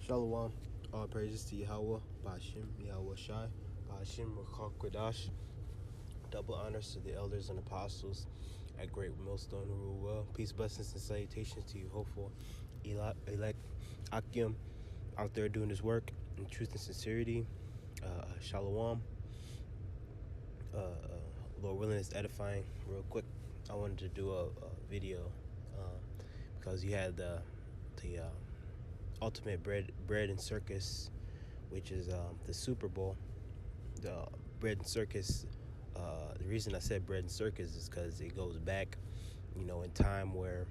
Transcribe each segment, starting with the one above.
Shalom, all praises to Yahweh, Ba'ashim, Yahweh Shai, Ba'ashim, Rakak Kwadash. Double honors to the elders and apostles at Great Millstone who rule well. Peace, blessings, and salutations to you, hopeful elect Akim out there doing his work in truth and sincerity. Shalom. Lord willing, is edifying. Real quick, I wanted to do a video because you had the ultimate bread and circus, which is the Super Bowl. The bread and circus. The reason I said bread and circus is because it goes back, in time where,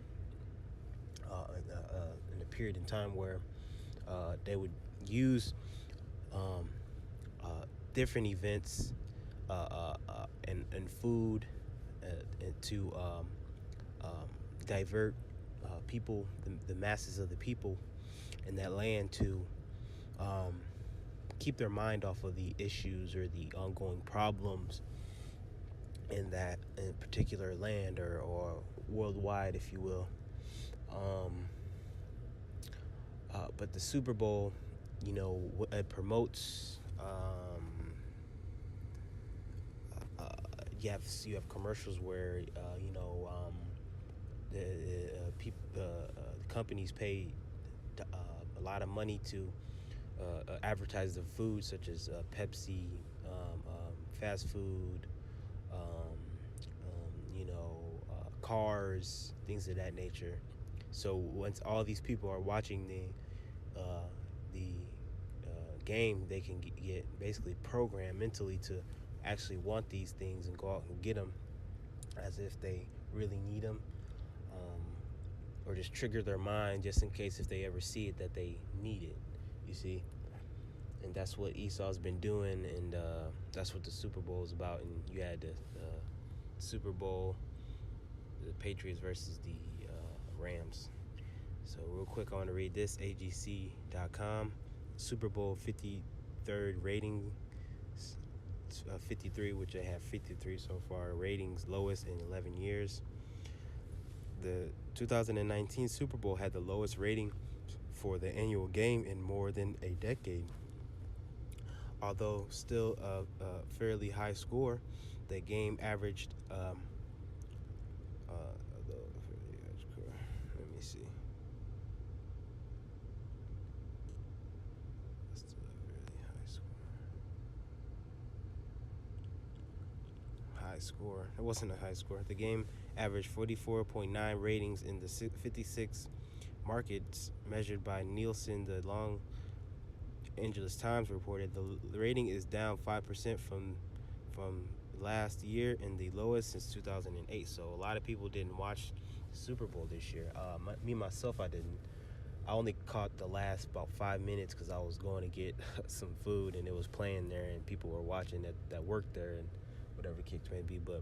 in a period in time where they would use different events and food to divert people, the masses of the people in that land, to keep their mind off of the issues or the ongoing problems in that in particular land or worldwide, if you will. But the Super Bowl, it promotes. You have commercials where the companies pay a lot of money to advertise the food, such as Pepsi, fast food, cars, things of that nature. So once all these people are watching the game, they can get basically programmed mentally to actually want these things and go out and get them as if they really need them, or just trigger their mind just in case if they ever see it that they need it, you see. And that's what Esau's been doing, and that's what the Super Bowl is about. And you had the Super Bowl, the Patriots versus the Rams. So real quick, I want to read this, agc.com. Super Bowl 53rd rating, 53, which I have 53 so far. Ratings lowest in 11 years. The 2019 Super Bowl had the lowest rating for the annual game in more than a decade. Although still a fairly high score, the game averaged let me see. That's still a really high score. High score. It wasn't a high score. The game averaged 44.9 ratings in the 56 markets measured by Nielsen. The Los Angeles Times reported the rating is down 5% from last year and the lowest since 2008. So a lot of people didn't watch the Super Bowl this year. Me myself, I didn't. I only caught the last about 5 minutes because I was going to get some food and it was playing there and people were watching that worked there and whatever kick may be. But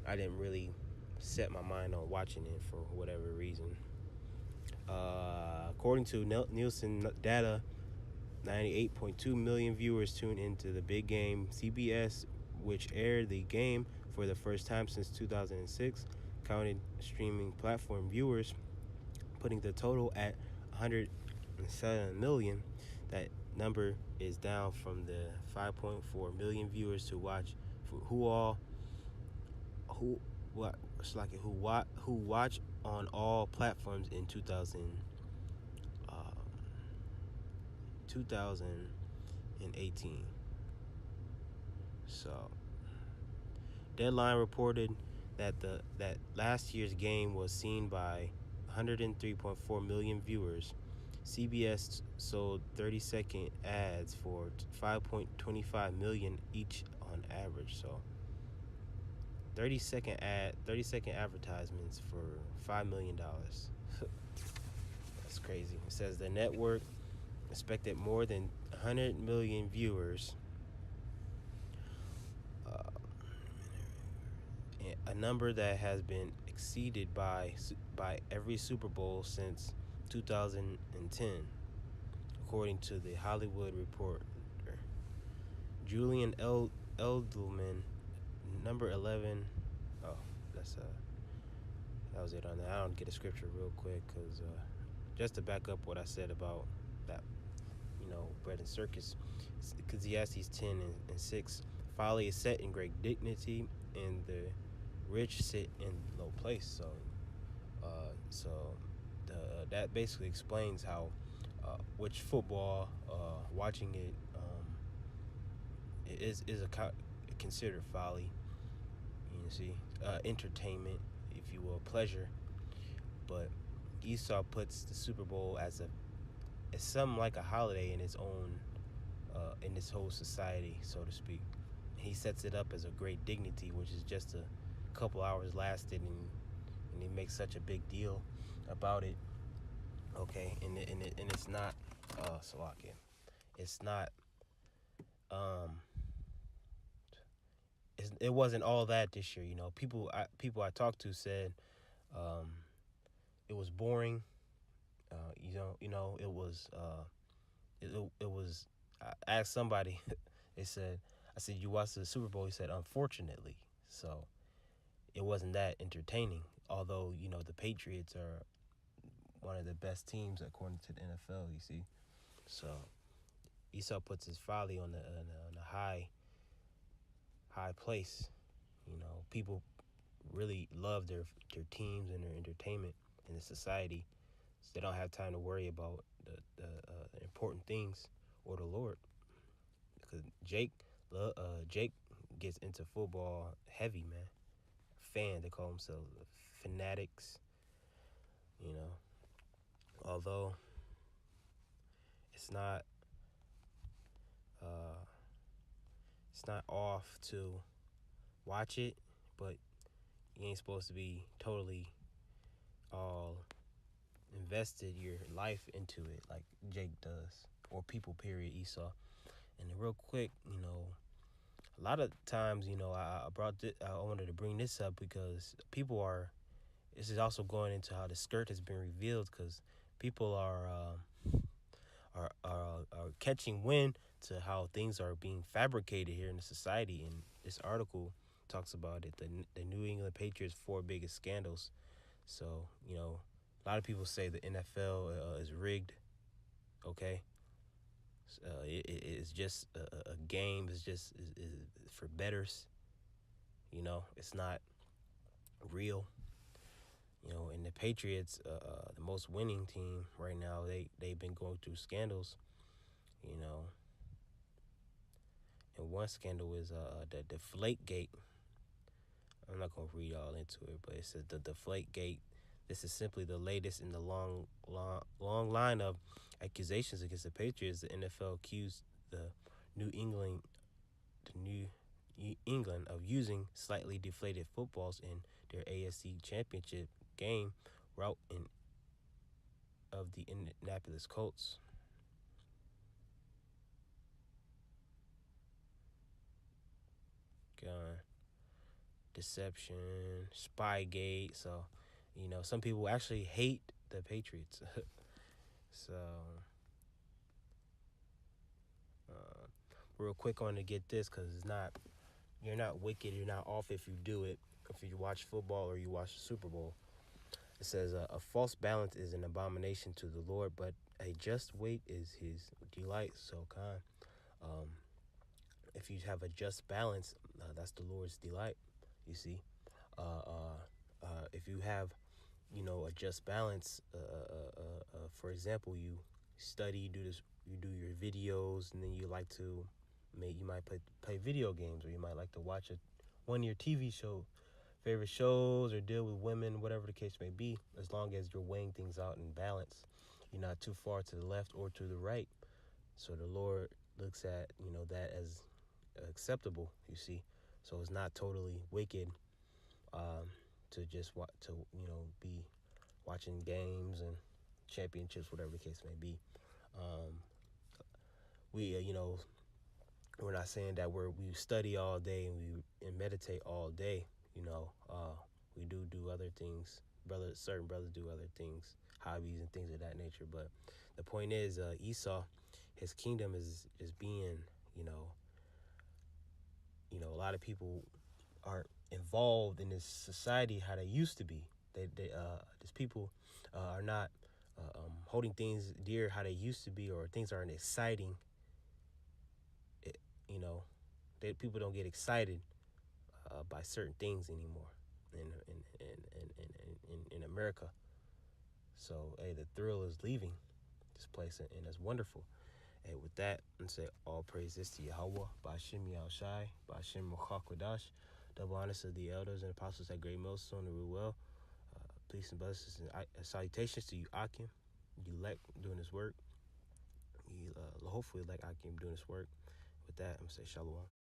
I didn't really set my mind on watching it for whatever reason. According to Nielsen data, 98.2 million viewers tuned into the big game. CBS, which aired the game for the first time since 2006, counted streaming platform viewers, putting the total at 107 million. That number is down from the 5.4 million viewers who watch on all platforms in 2018. So, Deadline reported that last year's game was seen by 103.4 million viewers. CBS sold 30-second ads for 5.25 million each on average. So 30-second advertisements for $5 million. That's crazy. It says the network expected more than 100 million viewers, a number that has been exceeded by every Super Bowl since 2010, according to the Hollywood Reporter. Julian Edelman, number 11. Oh, that was it on that. I don't get a scripture real quick because just to back up what I said about that bread and circus. Ecclesiastes 10:6. Folly is set in great dignity, and the rich sit in low place. So that basically explains how which football watching it is considered folly. You see, entertainment, if you will, pleasure. But Esau puts the Super Bowl as something like a holiday in its own in this whole society, so to speak. He sets it up as a great dignity, which is just a couple hours lasted, and he makes such a big deal about it. Okay, and it's not Slovakia. It's not it wasn't all that this year. People I talked to said it was boring. It was it was. I asked somebody. They said, I said, you watched the Super Bowl? He said, unfortunately. So it wasn't that entertaining. Although the Patriots are one of the best teams according to the NFL. You see, so Esau puts his folly on the high place. People really love their teams and their entertainment in the society, so they don't have time to worry about the important things or the Lord. Because Jake gets into football heavy, man. Fan, they call themselves fanatics. You know, although it's not uh, it's not off to watch it, but you ain't supposed to be totally all invested your life into it like Jake does, or people. Period. Esau. And real quick, a lot of times, I wanted to bring this up because people are. This is also going into how the skirt has been revealed, because people are catching wind to how things are being fabricated here in the society. And this article talks about it. The New England Patriots' 4 biggest scandals. So a lot of people say the NFL is rigged. Okay, it's just a game. It's just is for bettors. It's not real. And the Patriots, the most winning team right now, they've been going through scandals. And one scandal is the Deflate Gate. I'm not gonna read all into it, but it says the Deflate Gate. This is simply the latest in the long line of accusations against the Patriots. The NFL accused the New England of using slightly deflated footballs in their AFC Championship game route of the Indianapolis Colts. Deception, Spygate. So, some people actually hate the Patriots. So, real quick on to get this, because you're not wicked, you're not off if you do it. If you watch football or you watch the Super Bowl, it says a false balance is an abomination to the Lord, but a just weight is His delight. So, if you have a just balance, that's the Lord's delight. You see, if you have, a just balance, for example, you study, you do your videos, and then you like to, you might play video games, or you might like to watch one of your TV favorite shows, or deal with women, whatever the case may be. As long as you're weighing things out in balance, you're not too far to the left or to the right. So the Lord looks at that as acceptable. You see, so it's not totally wicked to just be watching games and championships, whatever the case may be. We we're not saying that we study all day and meditate all day. We do other things. Certain brothers do other things, hobbies and things of that nature. But the point is, Esau, his kingdom is being, a lot of people aren't involved in this society how they used to be. These people are not holding things dear how they used to be, or things aren't exciting. It, you know, people don't get excited by certain things anymore in America. So hey, the thrill is leaving this place, and it's wonderful. And with that, and say all praises to Yahweh, Ba'ashim Yahushai, Ba'ashim Mochakwadash, double honors to the elders and apostles at Great Millstone and Ruel. Peace and blessings and salutations to you, Akim. You elect doing this work. You hopefully like Akim doing this work. With that, I'm going to say shalom.